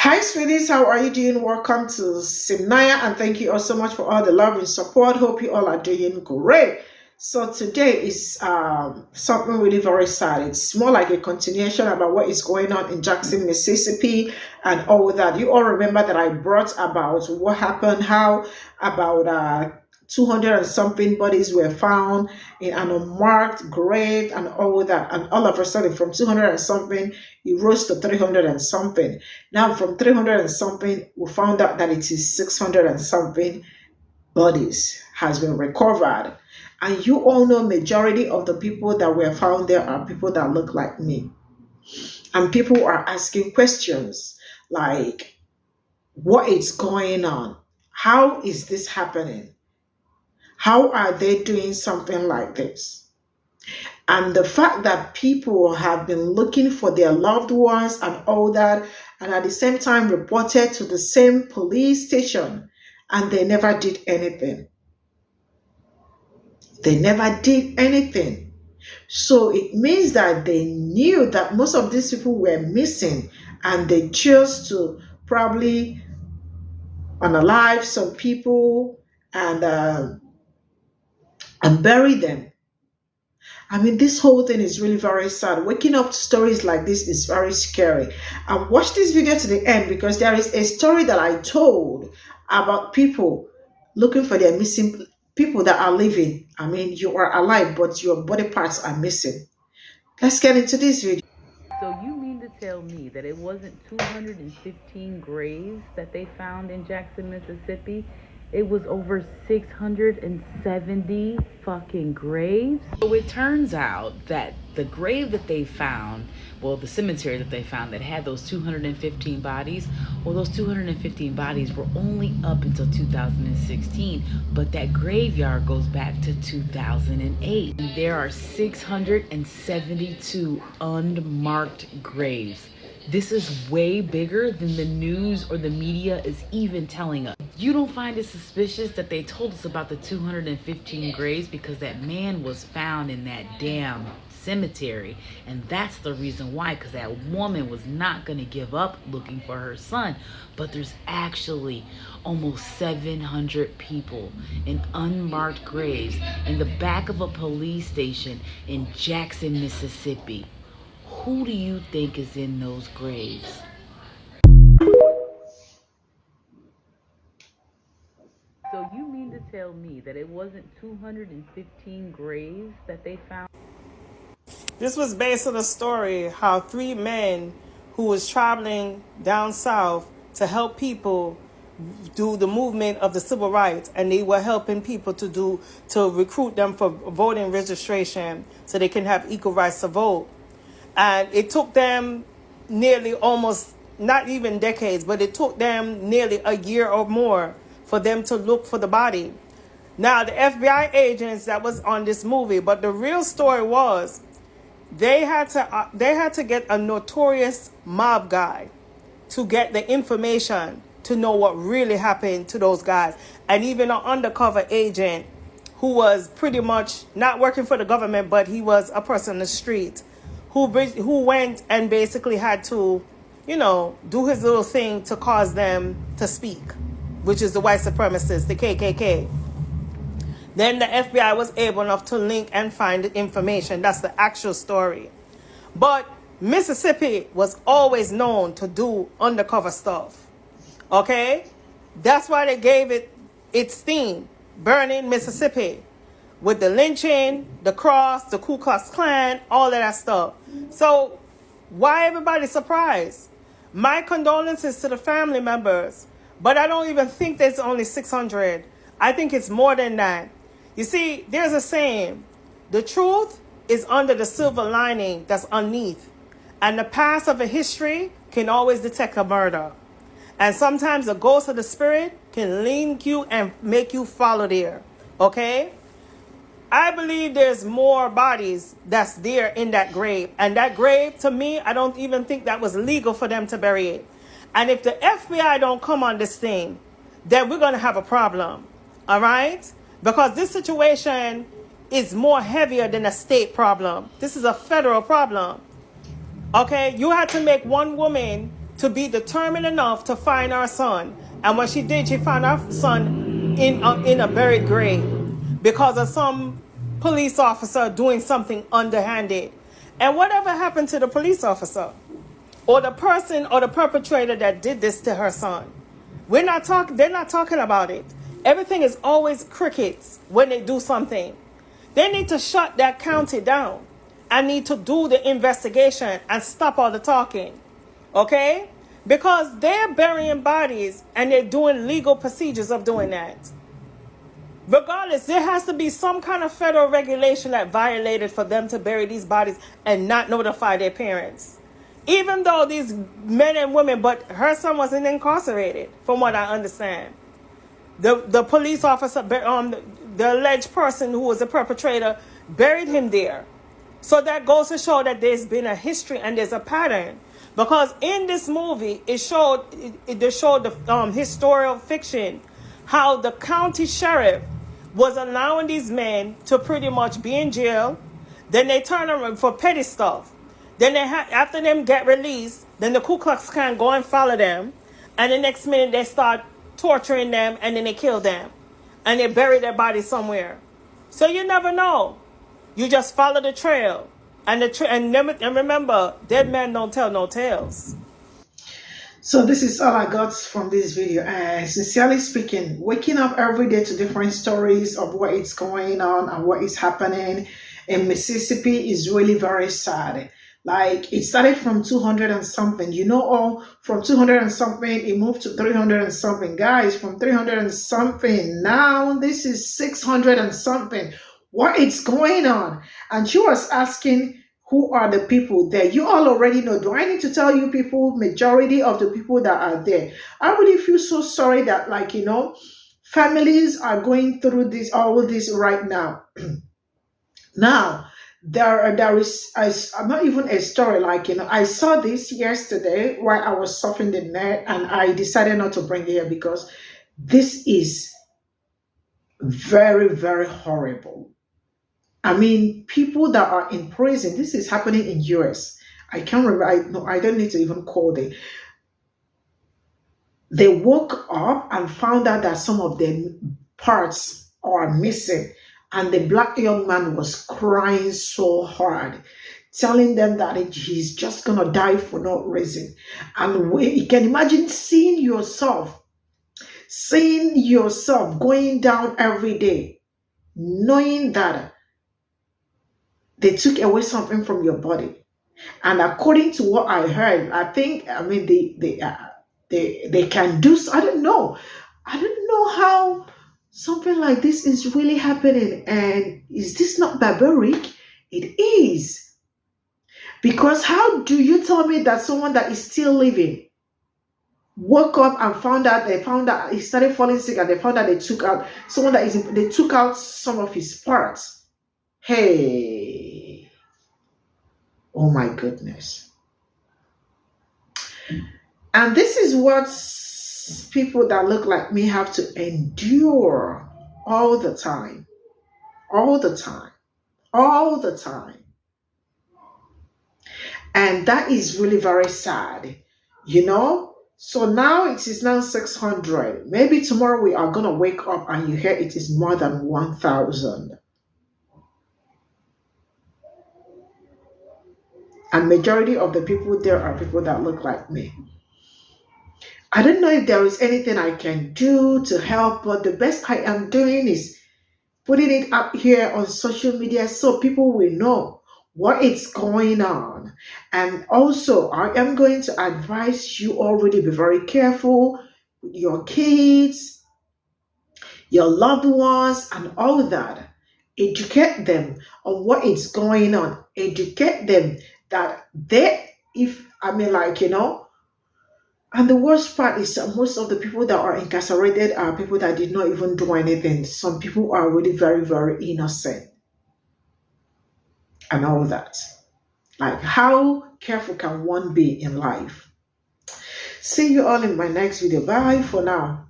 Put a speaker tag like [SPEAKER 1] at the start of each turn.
[SPEAKER 1] Hi, sweeties. How are you doing? Welcome to Cimnanya, and thank you all so much for all the love and support. Hope you all are doing great. So today is something really very sad. It's more like a continuation about what is going on in Jackson, Mississippi, and all that. You all remember that I brought about what happened, how about 200 and something bodies were found in an unmarked grave and all that. And all of a sudden, from 200 and something, it rose to 300 and something. Now, from 300 and something, we found out that it is 600 and something bodies has been recovered. And you all know majority of the people that were found there are people that look like me. And people are asking questions like, what is going on? How is this happening? How are they doing something like this? And the fact that people have been looking for their loved ones and all that, and at the same time reported to the same police station, and they never did anything. They never did anything. So it means that they knew that most of these people were missing, and they chose to probably unalive some people and bury them. I mean, this whole thing is really very sad. Waking up to stories like this is very scary. And watch this video to the end, because there is a story that I told about people looking for their missing people that are living. I mean, you are alive, but your body parts are missing. Let's get into this video.
[SPEAKER 2] So you mean to tell me that it wasn't 215 graves that they found in Jackson, Mississippi? It was over 670 fucking graves. So it turns out that the grave that they found, well, the cemetery that they found that had those 215 bodies, well, those 215 bodies were only up until 2016, but that graveyard goes back to 2008. And there are 672 unmarked graves. This is way bigger than the news or the media is even telling us. You don't find it suspicious that they told us about the 215 graves because that man was found in that damn cemetery, and that's the reason why, because that woman was not going to give up looking for her son. But there's actually almost 700 people in unmarked graves in the back of a police station in Jackson, Mississippi. Who do you think is in those graves? So you mean to tell me that it wasn't 215 graves that they found?
[SPEAKER 3] This was based on a story how three men who was traveling down south to help people do the movement of the civil rights, and they were helping people to recruit them for voting registration so they can have equal rights to vote. And it took them nearly almost, not even decades, but it took them nearly a year or more for them to look for the body. Now, the FBI agents that was on this movie, but the real story was they had to get a notorious mob guy to get the information to know what really happened to those guys. And even an undercover agent who was pretty much not working for the government, but he was a person on the street who went and basically had to, do his little thing to cause them to speak, which is the white supremacists, the KKK. Then the FBI was able enough to link and find the information. That's the actual story. But Mississippi was always known to do undercover stuff. Okay? That's why they gave it its theme, Burning Mississippi. With the lynching, the cross, the Ku Klux Klan, all of that stuff. So why everybody surprised? My condolences to the family members. But I don't even think there's only 600. I think it's more than that. You see, there's a saying, the truth is under the silver lining that's underneath. And the past of a history can always detect a murder. And sometimes the ghost of the spirit can link you and make you follow there. Okay? I believe there's more bodies that's there in that grave. And that grave, to me, I don't even think that was legal for them to bury it. And if the FBI don't come on this thing, then we're going to have a problem. All right? Because this situation is more heavier than a state problem. This is a federal problem. Okay? You had to make one woman to be determined enough to find our son. And when she did, she found our son in a buried grave because of some police officer doing something underhanded. And whatever happened to the police officer or the person or the perpetrator that did this to her son? They're not talking about it. Everything is always crickets when they do something. They need to shut that county down and need to do the investigation and stop all the talking. Okay? Because they're burying bodies and they're doing legal procedures of doing that. Regardless, there has to be some kind of federal regulation that violated for them to bury these bodies and not notify their parents. Even though these men and women, but her son wasn't incarcerated, from what I understand. The police officer, the alleged person who was the perpetrator, buried him there. So that goes to show that there's been a history and there's a pattern. Because in this movie, they showed the historical fiction, how the county sheriff was allowing these men to pretty much be in jail. Then they turn around for petty stuff. Then after them get released, then the Ku Klux Klan go and follow them. And the next minute they start torturing them and then they kill them. And they bury their bodies somewhere. So you never know. You just follow the trail. And remember, dead men don't tell no tales.
[SPEAKER 1] So this is all I got from this video. Sincerely speaking, waking up every day to different stories of what is going on and what is happening in Mississippi is really very sad. Like, it started from 200 and something, from 200 and something, it moved to 300 and something. Guys, from 300 and something, now this is 600 and something. What is going on? And she was asking, who are the people there? You all already know. Do I need to tell you people, majority of the people that are there? I really feel so sorry that, families are going through all this right now. Now, there is not even a story, I saw this yesterday while I was surfing the net, and I decided not to bring it here because this is very, very horrible. I mean, people that are in prison, this is happening in US. I can't remember, I don't need to even call them. They woke up and found out that some of their parts are missing. And the black young man was crying so hard, telling them that he's just going to die for no reason. And you can imagine seeing yourself going down every day, knowing that they took away something from your body. And according to what I heard, they can do, I don't know how something like this is really happening. And is this not barbaric? It is. Because how do you tell me that someone that is still living woke up and found out he started falling sick, and they found out they took out they took out some of his parts? Hey, oh my goodness. And this is what people that look like me have to endure all the time. And that is really very sad, So now it is now 600. Maybe tomorrow we are going to wake up and you hear it is more than 1,000. And majority of the people there are people that look like me. I don't know if there is anything I can do to help, but the best I am doing is putting it up here on social media so people will know what is going on. And also, I am going to advise you already be very careful with your kids, your loved ones, and all that. Educate them on what is going on. Educate them that and the worst part is that most of the people that are incarcerated are people that did not even do anything. Some people are really very, very innocent. And all that. Like, how careful can one be in life? See you all in my next video. Bye for now.